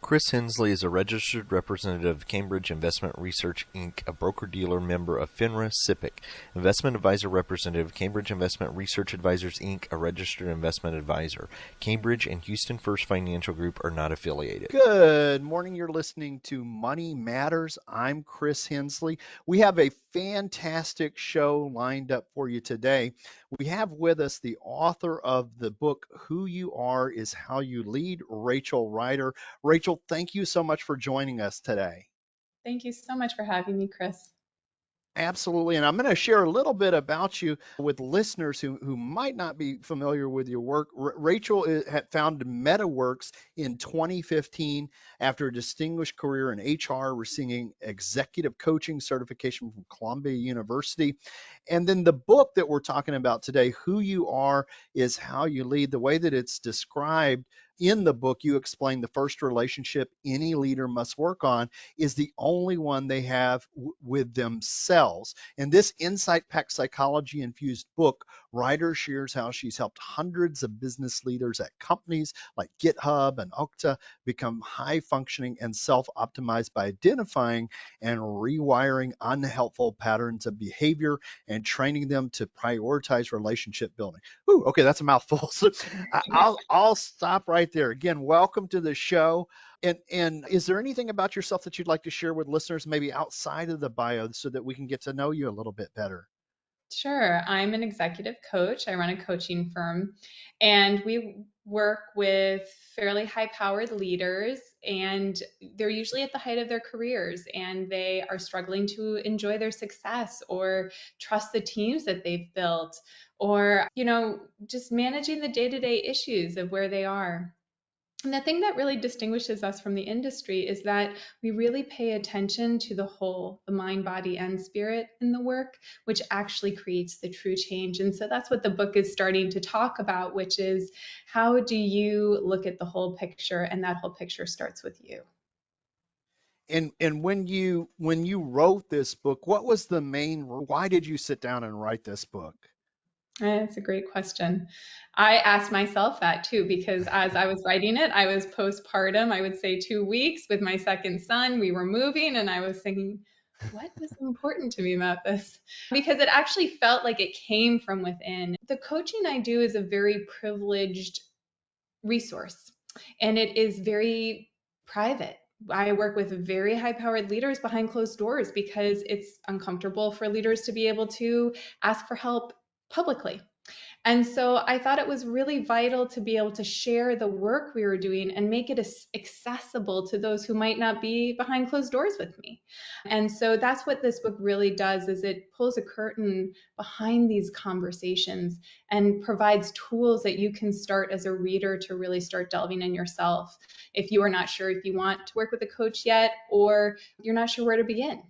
Chris Hensley is a registered representative of Cambridge Investment Research, Inc., a broker-dealer member of FINRA SIPC, investment advisor representative of Cambridge Investment Research Advisors, Inc., a registered investment advisor. Cambridge and Houston First Financial Group are not affiliated. Good morning. You're listening to Money Matters. I'm Chris Hensley. We have a fantastic show lined up for you today. We have with us the author of the book, Who You Are is How You Lead, Rachel Rider. Rachel, thank you so much for joining us today. Thank you so much for having me, Chris. Absolutely. And I'm going to share a little bit about you with listeners who might not be familiar with your work. Rachel had founded MettaWorks in 2015 after a distinguished career in HR, receiving executive coaching certification from Columbia University. And then the book that we're talking about today, Who You Are is How You Lead, the way that it's described in the book, you explain the first relationship any leader must work on is the only one they have with themselves. In this insight-packed psychology-infused book, Rider shares how she's helped hundreds of business leaders at companies like GitHub and Okta become high-functioning and self-optimized by identifying and rewiring unhelpful patterns of behavior and training them to prioritize relationship building. Ooh, okay, that's a mouthful. So I'll stop right there. Again, welcome to the show. And is there anything about yourself that you'd like to share with listeners, maybe outside of the bio, so that we can get to know you a little bit better? Sure. I'm an executive coach. I run a coaching firm, and we work with fairly high-powered leaders, and they're usually at the height of their careers, and they are struggling to enjoy their success or trust the teams that they've built, or, just managing the day-to-day issues of where they are. And the thing that really distinguishes us from the industry is that we really pay attention to the whole, the mind, body, and spirit in the work, which actually creates the true change. And so that's what the book is starting to talk about, which is how do you look at the whole picture? And that whole picture starts with you. And when you wrote this book, what was why did you sit down and write this book? That's a great question. I asked myself that too, because as I was writing it, I was postpartum, I would say 2 weeks with my second son. We were moving, and I was thinking, what was important to me about this? Because it actually felt like it came from within. The coaching I do is a very privileged resource, and it is very private. I work with very high-powered leaders behind closed doors because it's uncomfortable for leaders to be able to ask for help publicly. And so I thought it was really vital to be able to share the work we were doing and make it accessible to those who might not be behind closed doors with me. And so that's what this book really does, is it pulls a curtain behind these conversations and provides tools that you can start as a reader to really start delving in yourself if you are not sure if you want to work with a coach yet, or you're not sure where to begin.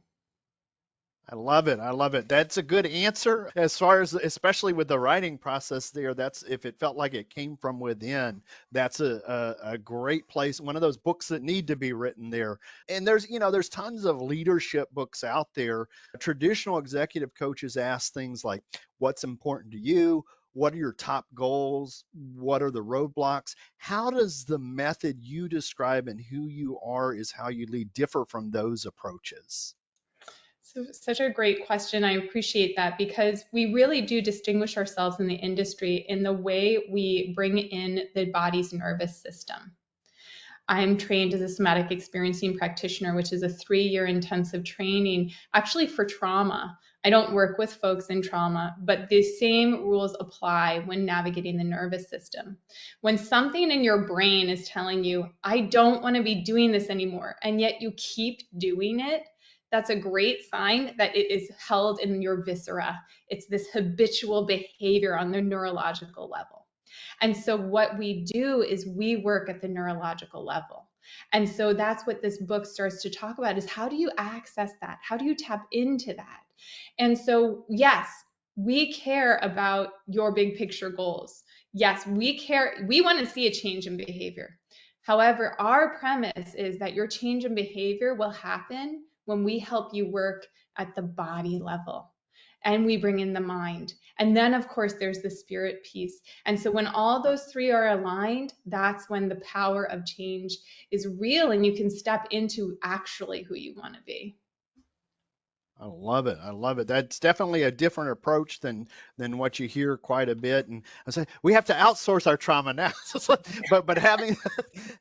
I love it. I love it. That's a good answer as far as, especially with the writing process there. That's, if it felt like it came from within, that's a great place. One of those books that need to be written there. And there's tons of leadership books out there. Traditional executive coaches ask things like, what's important to you? What are your top goals? What are the roadblocks? How does the method you describe and Who You Are is How You Lead differ from those approaches? So, such a great question. I appreciate that, because we really do distinguish ourselves in the industry in the way we bring in the body's nervous system. I'm trained as a somatic experiencing practitioner, which is a 3-year intensive training actually for trauma. I don't work with folks in trauma, but the same rules apply when navigating the nervous system. When something in your brain is telling you, I don't want to be doing this anymore, and yet you keep doing it, that's a great sign that it is held in your viscera. It's this habitual behavior on the neurological level. And so what we do is we work at the neurological level. And so that's what this book starts to talk about, is how do you access that? How do you tap into that? And so, yes, we care about your big picture goals. Yes, we want to see a change in behavior. However, our premise is that your change in behavior will happen when we help you work at the body level. and we bring in the mind. And then, of course, there's the spirit piece. And so when all those three are aligned, that's when the power of change is real and you can step into actually who you want to be. I love it. I love it. That's definitely a different approach than what you hear quite a bit. And I say we have to outsource our trauma analysis, but having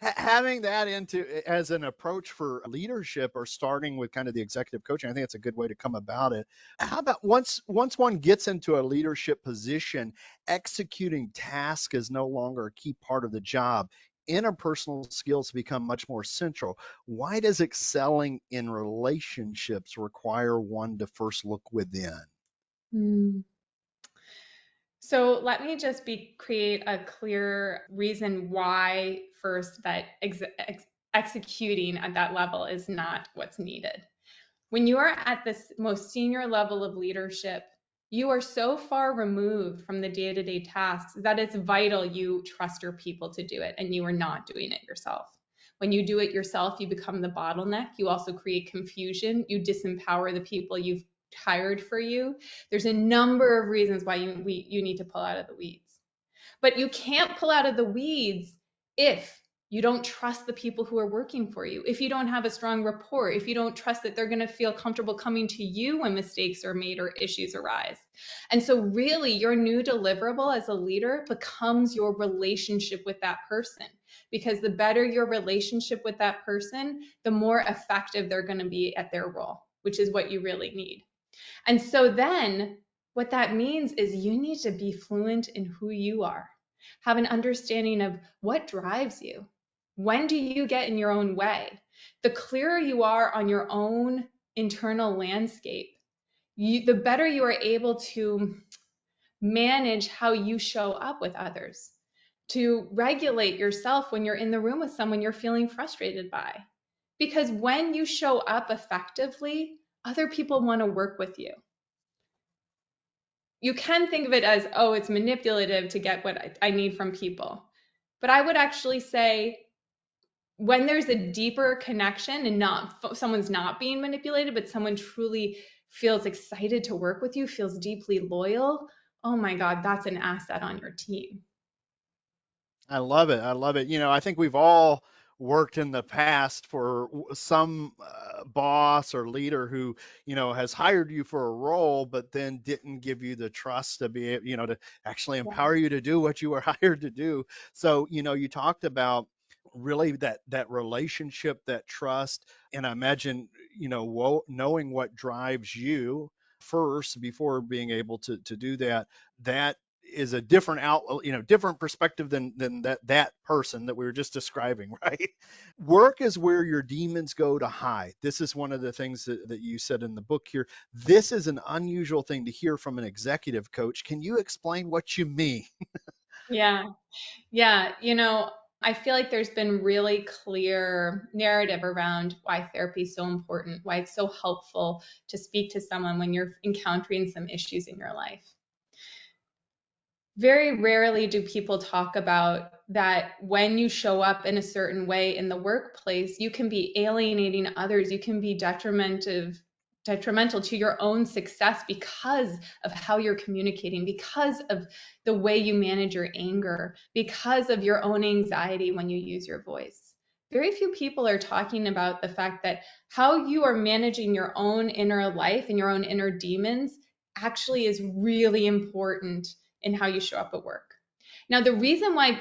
having that into as an approach for leadership or starting with kind of the executive coaching, I think it's a good way to come about it. How about once one gets into a leadership position, executing tasks is no longer a key part of the job. Interpersonal skills become much more central. Why does excelling in relationships require one to first look within? Hmm. So let me just create a clear reason why first that executing at that level is not what's needed. When you are at this most senior level of leadership, you are so far removed from the day-to-day tasks that it's vital you trust your people to do it and you are not doing it yourself. When you do it yourself, you become the bottleneck. You also create confusion. You disempower the people you've hired for you. There's a number of reasons why you need to pull out of the weeds. But you can't pull out of the weeds if you don't trust the people who are working for you, if you don't have a strong rapport, if you don't trust that they're going to feel comfortable coming to you when mistakes are made or issues arise. And so really your new deliverable as a leader becomes your relationship with that person, because the better your relationship with that person, the more effective they're going to be at their role, which is what you really need. And so then what that means is you need to be fluent in who you are, have an understanding of what drives you. When do you get in your own way? The clearer you are on your own internal landscape, the better you are able to manage how you show up with others, to regulate yourself when you're in the room with someone you're feeling frustrated by. Because when you show up effectively, other people want to work with you. You can think of it as, oh, it's manipulative to get what I need from people. But I would actually say when there's a deeper connection and someone's not being manipulated, but someone truly feels excited to work with you, feels deeply loyal, oh my God, that's an asset on your team. I love it. I love it. I think we've all worked in the past for some boss or leader who, has hired you for a role, but then didn't give you the trust to be, to actually empower you to do what you were hired to do. So, you talked about really that relationship, that trust, and I imagine, knowing what drives you first before being able to do that is a different different perspective than that person that we were just describing, right? Work is where your demons go to hide. This is one of the things that you said in the book here. This is an unusual thing to hear from an executive coach. Can you explain what you mean? Yeah. I feel like there's been really clear narrative around why therapy is so important, why it's so helpful to speak to someone when you're encountering some issues in your life. Very rarely do people talk about that when you show up in a certain way in the workplace, you can be alienating others, you can be detrimental to your own success because of how you're communicating, because of the way you manage your anger, because of your own anxiety when you use your voice. Very few people are talking about the fact that how you are managing your own inner life and your own inner demons actually is really important in how you show up at work. Now, the reason why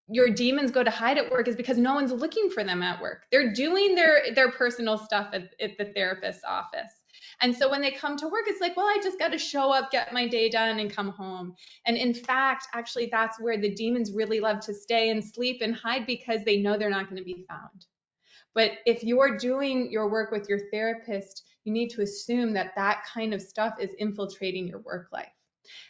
your demons go to hide at work is because no one's looking for them at work. They're doing their personal stuff at the therapist's office. And so when they come to work, it's like, well, I just got to show up, get my day done, and come home. And in fact, actually, that's where the demons really love to stay and sleep and hide, because they know they're not going to be found. But if you're doing your work with your therapist, you need to assume that that kind of stuff is infiltrating your work life.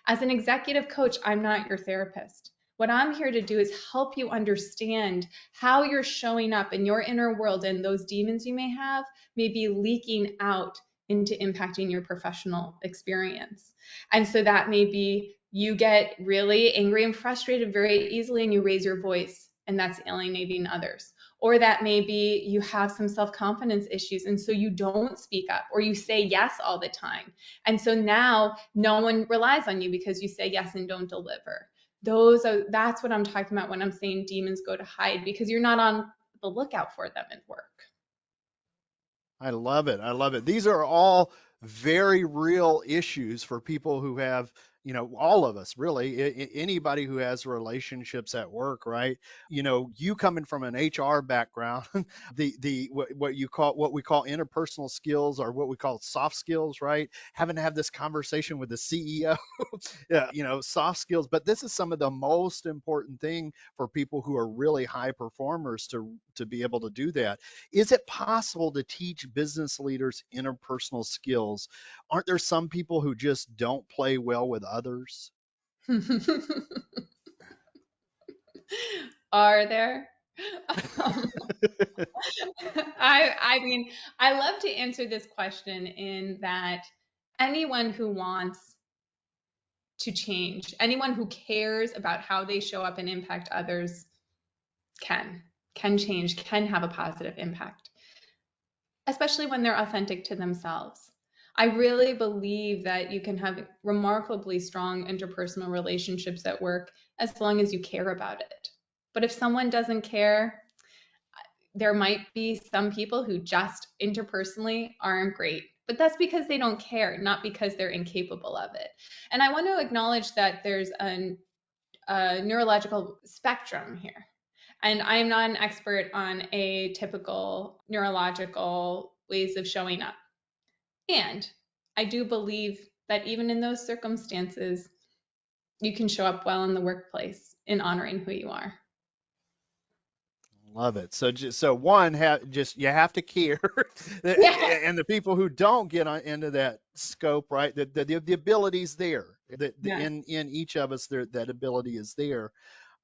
As an executive coach, I'm not your therapist. What I'm here to do is help you understand how you're showing up in your inner world, and those demons you may have may be leaking out into impacting your professional experience. And so that may be you get really angry and frustrated very easily and you raise your voice, and that's alienating others. Or that maybe you have some self-confidence issues and so you don't speak up, or you say yes all the time. And so now no one relies on you because you say yes and don't deliver. That's what I'm talking about when I'm saying demons go to hide, because you're not on the lookout for them at work. I love it. I love it. These are all very real issues for people who have, all of us really, anybody who has relationships at work, right? You coming from an HR background, what we call interpersonal skills, or what we call soft skills, right? Having to have this conversation with the CEO, yeah, soft skills. But this is some of the most important thing for people who are really high performers to be able to do that. Is it possible to teach business leaders interpersonal skills? Aren't there some people who just don't play well with others? Are there? Um, I mean, I love to answer this question in that anyone who wants to change, anyone who cares about how they show up and impact others can change, can have a positive impact, especially when they're authentic to themselves. I really believe that you can have remarkably strong interpersonal relationships at work as long as you care about it. But if someone doesn't care, there might be some people who just interpersonally aren't great, but that's because they don't care, not because they're incapable of it. And I want to acknowledge that there's a neurological spectrum here. And I am not an expert on a typical neurological ways of showing up. And I do believe that even in those circumstances, you can show up well in the workplace in honoring who you are. Love it. So one, you have to care, Yeah. and the people who don't get into that scope, right? The ability's there. Yeah. In each of us, that ability is there.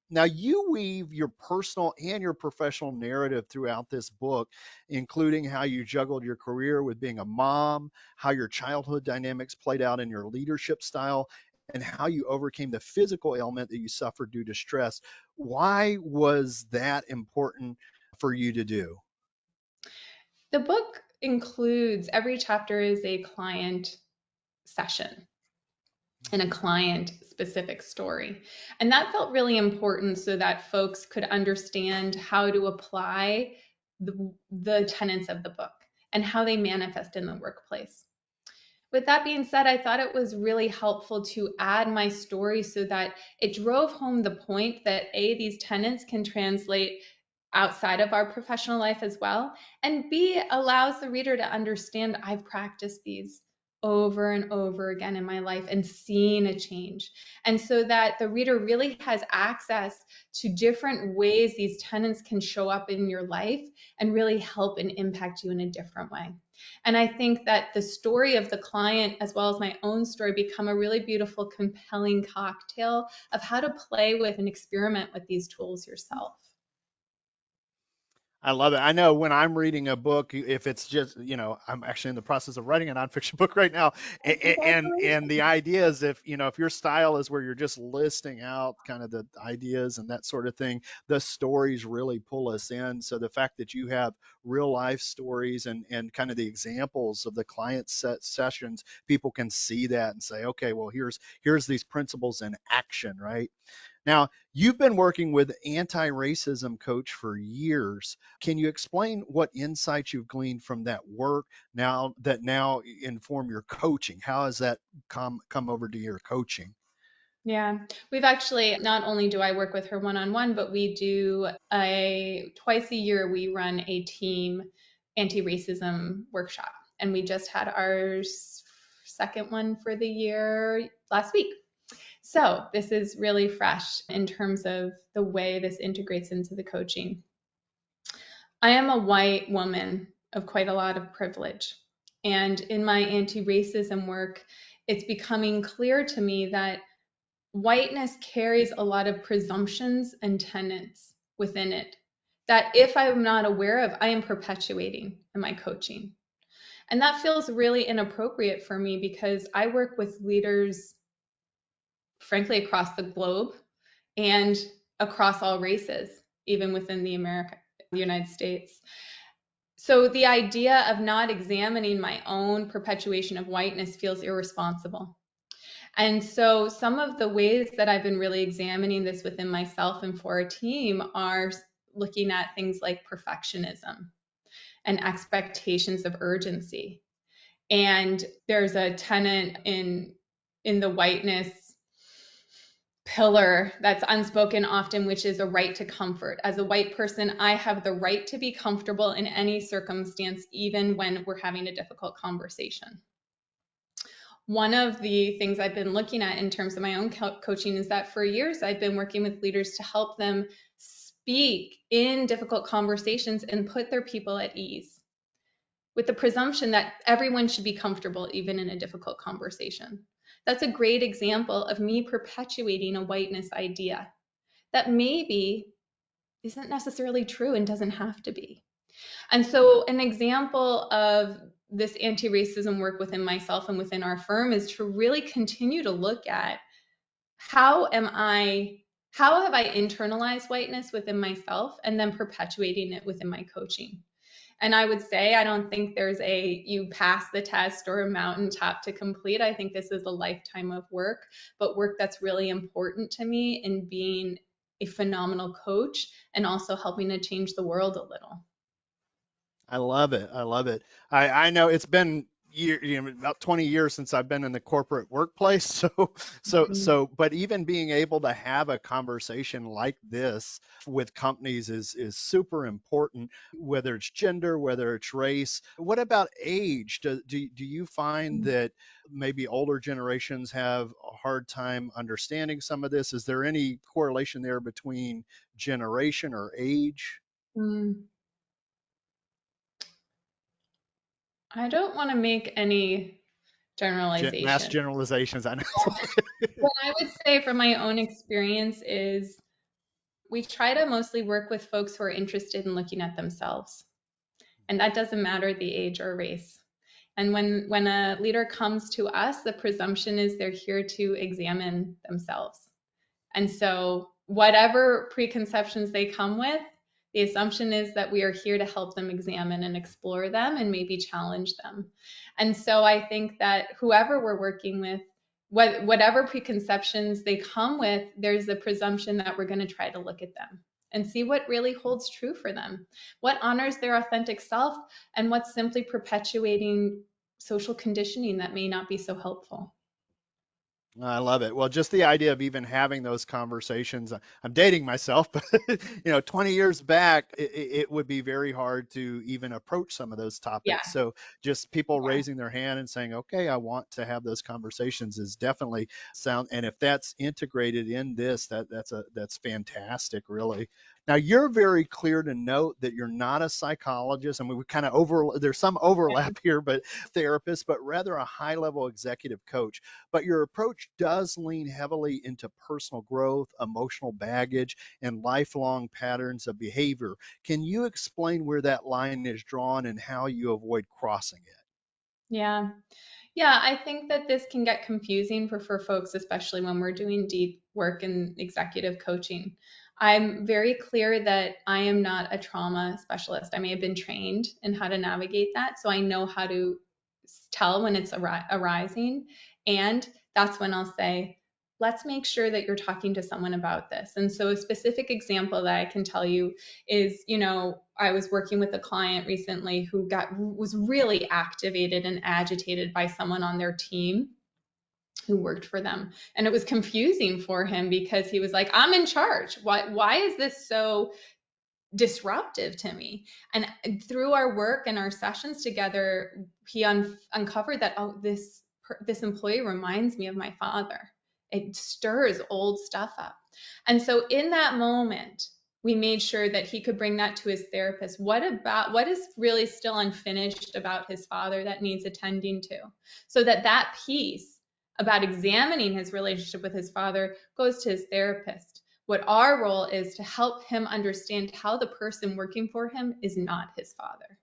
Now, you weave your personal and your professional narrative throughout this book, including how you juggled your career with being a mom, how your childhood dynamics played out in your leadership style, and how you overcame the physical ailment that you suffered due to stress. Why was that important for you to do? The book includes, every chapter is a client session and a client specific story. And that felt really important so that folks could understand how to apply the tenets of the book and how they manifest in the workplace. With that being said, I thought it was really helpful to add my story so that it drove home the point that A, these tenets can translate outside of our professional life as well, and B, allows the reader to understand I've practiced these over and over again in my life and seen a change. And so that the reader really has access to different ways these tenets can show up in your life and really help and impact you in a different way. And I think that the story of the client, as well as my own story, become a really beautiful, compelling cocktail of how to play with and experiment with these tools yourself. I love it. I know when I'm reading a book, if it's just, I'm actually in the process of writing a nonfiction book right now. And the idea is if your style is where you're just listing out kind of the ideas and that sort of thing, the stories really pull us in. So the fact that you have real life stories and kind of the examples of the client sessions, people can see that and say, okay, well, here's these principles in action, right? Now, you've been working with anti-racism coach for years. Can you explain what insights you've gleaned from that work now inform your coaching? How has that come over to your coaching? Yeah, we've actually, not only do I work with her one-on-one, but we do twice a year, we run a team anti-racism workshop. And we just had our second one for the year last week. So this is really fresh in terms of the way this integrates into the coaching. I am a white woman of quite a lot of privilege. And in my anti-racism work, it's becoming clear to me that whiteness carries a lot of presumptions and tenets within it that if I'm not aware of, I am perpetuating in my coaching. And that feels really inappropriate for me because I work with leaders, frankly, across the globe and across all races, even within the the United States. So the idea of not examining my own perpetuation of whiteness feels irresponsible. And so some of the ways that I've been really examining this within myself and for a team are looking at things like perfectionism and expectations of urgency. And there's a tenet in the whiteness pillar that's unspoken often, which is a right to comfort. As a white person, I have the right to be comfortable in any circumstance, even when we're having a difficult conversation. One of the things I've been looking at in terms of my own coaching is that for years I've been working with leaders to help them speak in difficult conversations and put their people at ease, with the presumption that everyone should be comfortable even in a difficult conversation. That's a great example of me perpetuating a whiteness idea that maybe isn't necessarily true and doesn't have to be. And so an example of this anti-racism work within myself and within our firm is to really continue to look at how have I internalized whiteness within myself and then perpetuating it within my coaching. And I would say, I don't think there's you pass the test or a mountaintop to complete. I think this is a lifetime of work, but work that's really important to me in being a phenomenal coach and also helping to change the world a little. I love it. I love it. I know it's been about 20 years since I've been in the corporate workplace. So, but even being able to have a conversation like this with companies is super important, whether it's gender, whether it's race. What about age? Do you find that maybe older generations have a hard time understanding some of this? Is there any correlation there between generation or age? I don't want to make any Mass generalization. generalizations. I know. What I would say from my own experience is we try to mostly work with folks who are interested in looking at themselves. And that doesn't matter the age or race. And when a leader comes to us, the presumption is they're here to examine themselves. And so whatever preconceptions they come with, the assumption is that we are here to help them examine and explore them and maybe challenge them. And so I think that whoever we're working with, whatever preconceptions they come with, there's a presumption that we're going to try to look at them and see what really holds true for them, what honors their authentic self, and what's simply perpetuating social conditioning that may not be so helpful. I love it. Well, just the idea of even having those conversations. I'm dating myself, but 20 years back, it would be very hard to even approach some of those Yeah. topics. So just people raising their hand and saying, okay, I want to have those conversations is definitely sound. And if that's integrated in this, that's fantastic, really. Now, you're very clear to note that you're not a psychologist. I mean, we kind of there's some overlap here, but therapist, but rather a high level executive coach. But your approach does lean heavily into personal growth, emotional baggage, and lifelong patterns of behavior. Can you explain where that line is drawn and how you avoid crossing it? Yeah. Yeah, I think that this can get confusing for folks, especially when we're doing deep work in executive coaching. I'm very clear that I am not a trauma specialist. I may have been trained in how to navigate that, so I know how to tell when it's arising. And that's when I'll say, let's make sure that you're talking to someone about this. And so a specific example that I can tell you is, I was working with a client recently who was really activated and agitated by someone on their team who worked for them. And it was confusing for him because he was like, I'm in charge. Why is this so disruptive to me? And through our work and our sessions together, he uncovered that, this employee reminds me of my father. It stirs old stuff up. And so in that moment, we made sure that he could bring that to his therapist. What is really still unfinished about his father that needs attending to? So that piece about examining his relationship with his father goes to his therapist. What our role is to help him understand how the person working for him is not his father.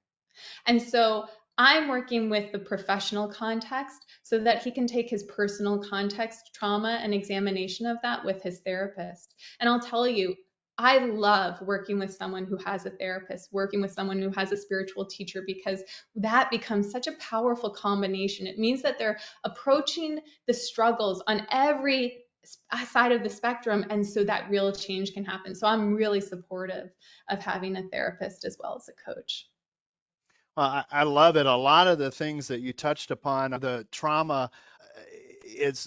And so I'm working with the professional context so that he can take his personal context, trauma, and examination of that with his therapist. And I'll tell you, I love working with someone who has a therapist, working with someone who has a spiritual teacher, because that becomes such a powerful combination. It means that they're approaching the struggles on every side of the spectrum, and so that real change can happen. So I'm really supportive of having a therapist as well as a coach. I love it. A lot of the things that you touched upon, the trauma,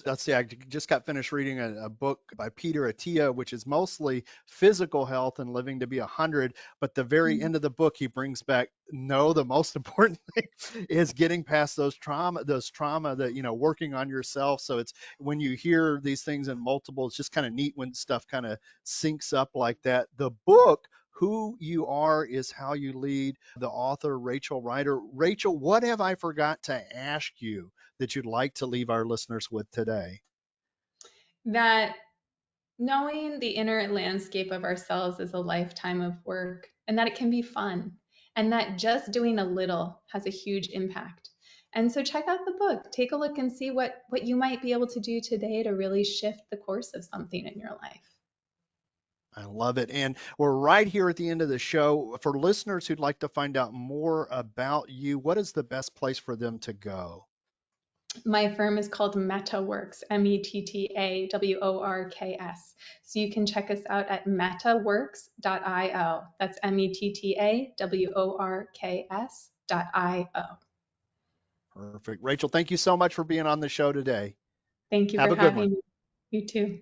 let's see, I just got finished reading a book by Peter Attia, which is mostly physical health and living to be 100. But the very end of the book, he brings back, no, the most important thing is getting past those trauma that, working on yourself. So it's when you hear these things in multiple, it's just kind of neat when stuff kind of syncs up like that. The book, Who You Are is How You Lead, the author, Rachel Rider. Rachel, what have I forgot to ask you that you'd like to leave our listeners with today? That knowing the inner landscape of ourselves is a lifetime of work, and that it can be fun, and that just doing a little has a huge impact. And so check out the book, take a look and see what you might be able to do today to really shift the course of something in your life. I love it. And we're right here at the end of the show. For listeners who'd like to find out more about you, what is the best place for them to go? My firm is called MettaWorks, METTAWORKS. So you can check us out at mettaworks.io. That's METTAWORKS.io. Perfect. Rachel, thank you so much for being on the show today. Thank you Have for a good one. having me. You too.